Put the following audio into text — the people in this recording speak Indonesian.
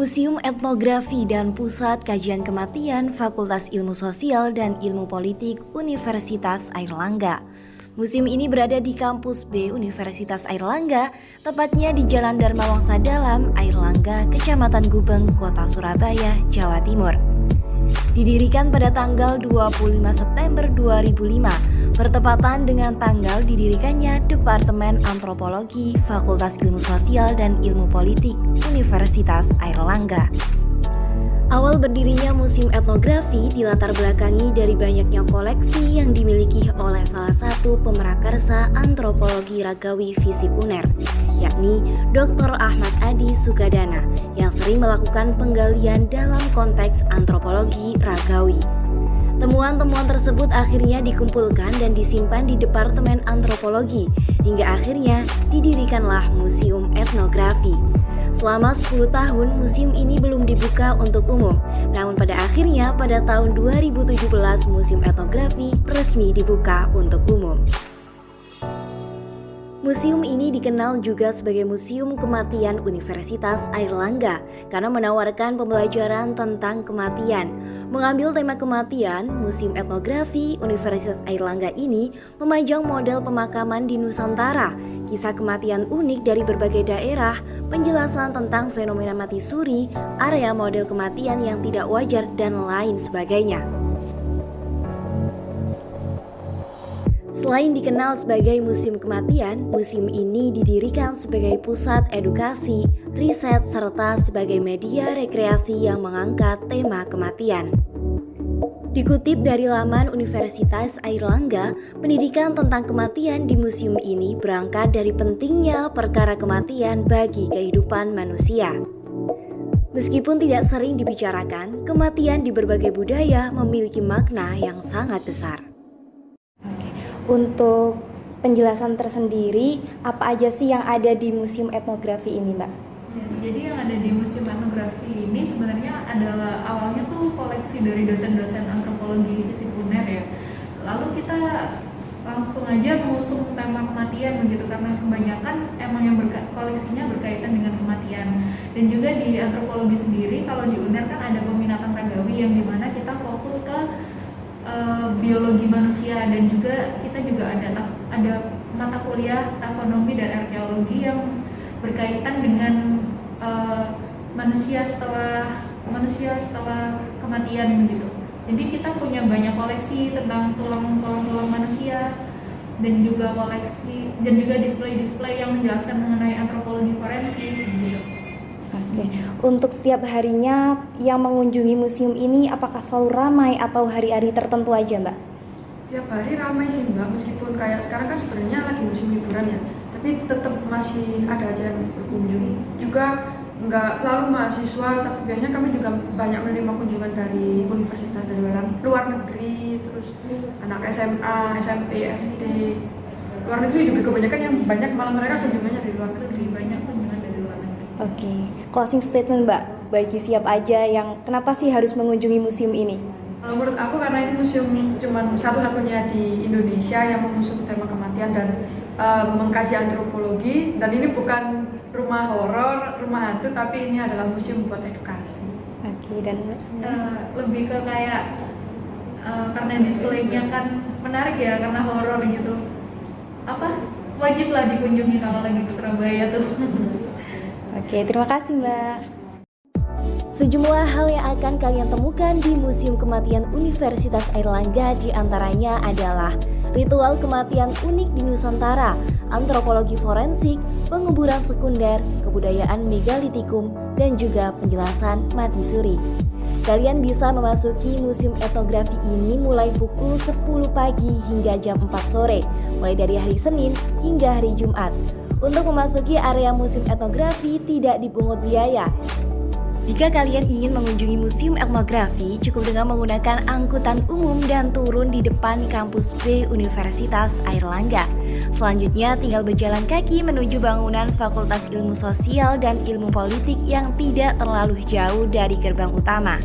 Museum Etnografi dan Pusat Kajian Kematian Fakultas Ilmu Sosial dan Ilmu Politik Universitas Airlangga. Museum ini berada di kampus B Universitas Airlangga, tepatnya di Jalan Dharma Wangsa Dalam, Airlangga, Kecamatan Gubeng, Kota Surabaya, Jawa Timur. Didirikan pada tanggal 25 September 2005, bertepatan dengan tanggal didirikannya Departemen Antropologi Fakultas Ilmu Sosial dan Ilmu Politik Universitas Airlangga. Awal berdirinya Museum Etnografi dilatar belakangi dari banyaknya koleksi yang dimiliki oleh salah satu pemerakarsa antropologi ragawi Visip UNER, yakni Dr. Ahmad Adi Sukadana, yang sering melakukan penggalian dalam konteks antropologi ragawi. Temuan-temuan tersebut akhirnya dikumpulkan dan disimpan di Departemen Antropologi, hingga akhirnya didirikanlah Museum Etnografi. Selama 10 tahun, museum ini belum dibuka untuk umum. Namun pada akhirnya pada tahun 2017, Museum Etnografi resmi dibuka untuk umum. Museum ini dikenal juga sebagai Museum Kematian Universitas Airlangga karena menawarkan pembelajaran tentang kematian. Mengambil tema kematian, Museum Etnografi Universitas Airlangga ini memajang model pemakaman di Nusantara, kisah kematian unik dari berbagai daerah, penjelasan tentang fenomena mati suri, area model kematian yang tidak wajar, dan lain sebagainya. Selain dikenal sebagai museum kematian, museum ini didirikan sebagai pusat edukasi, riset, serta sebagai media rekreasi yang mengangkat tema kematian. Dikutip dari laman Universitas Airlangga, pendidikan tentang kematian di museum ini berangkat dari pentingnya perkara kematian bagi kehidupan manusia. Meskipun tidak sering dibicarakan, kematian di berbagai budaya memiliki makna yang sangat besar. Untuk penjelasan tersendiri, apa aja sih yang ada di Museum Etnografi ini, Mbak? Ya, jadi yang ada di Museum Etnografi ini sebenarnya adalah awalnya tuh koleksi dari dosen-dosen antropologi Visip UNER ya. Lalu kita langsung aja mengusung tema kematian begitu, karena kebanyakan emang yang koleksinya berkaitan dengan kematian. Dan juga di antropologi sendiri, kalau di UNER kan ada peminatan ragawi yang dimana kita fokus ke biologi manusia, dan juga kita juga ada mata kuliah tafonomi dan arkeologi yang berkaitan dengan manusia setelah kematian begitu. Jadi kita punya banyak koleksi tentang tulang manusia, dan juga display-display yang menjelaskan mengenai antropologi forensik gitu. Oke, untuk setiap harinya yang mengunjungi museum ini apakah selalu ramai atau hari-hari tertentu aja, Mbak? Tiap hari ramai sih, Mbak, meskipun kayak sekarang kan sebenarnya lagi musim liburan ya, tapi tetap masih ada aja yang berkunjung. Juga nggak selalu mahasiswa, tapi biasanya kami juga banyak menerima kunjungan dari universitas, dari luar negeri, terus anak SMA, SMP, SD. Luar negeri juga kebanyakan yang banyak malah mereka kunjungannya dari luar negeri, banyak kunjungan dari luar negeri. Oke, closing statement, Mbak, bagi siapa aja yang kenapa sih harus mengunjungi museum ini? Menurut aku karena ini museum cuma satu-satunya di Indonesia yang mengusung tema kematian dan mengkaji antropologi, dan ini bukan rumah horor, rumah hantu, tapi ini adalah museum buat edukasi. Oke, dan lebih ke kayak karena displaynya kan menarik ya, karena horor gitu. Wajib lah dikunjungi kalau lagi ke Surabaya tuh. Oke, terima kasih, Mbak. Sejumlah hal yang akan kalian temukan di Museum Kematian Universitas Airlangga diantaranya adalah ritual kematian unik di Nusantara, antropologi forensik, penguburan sekunder, kebudayaan megalitikum, dan juga penjelasan mati suri. Kalian bisa memasuki Museum Etnografi ini mulai pukul 10 pagi hingga jam 4 sore, mulai dari hari Senin hingga hari Jumat. Untuk memasuki area Museum Etnografi tidak dipungut biaya. Jika kalian ingin mengunjungi Museum Etnografi, cukup dengan menggunakan angkutan umum dan turun di depan kampus B Universitas Airlangga. Selanjutnya tinggal berjalan kaki menuju bangunan Fakultas Ilmu Sosial dan Ilmu Politik yang tidak terlalu jauh dari gerbang utama.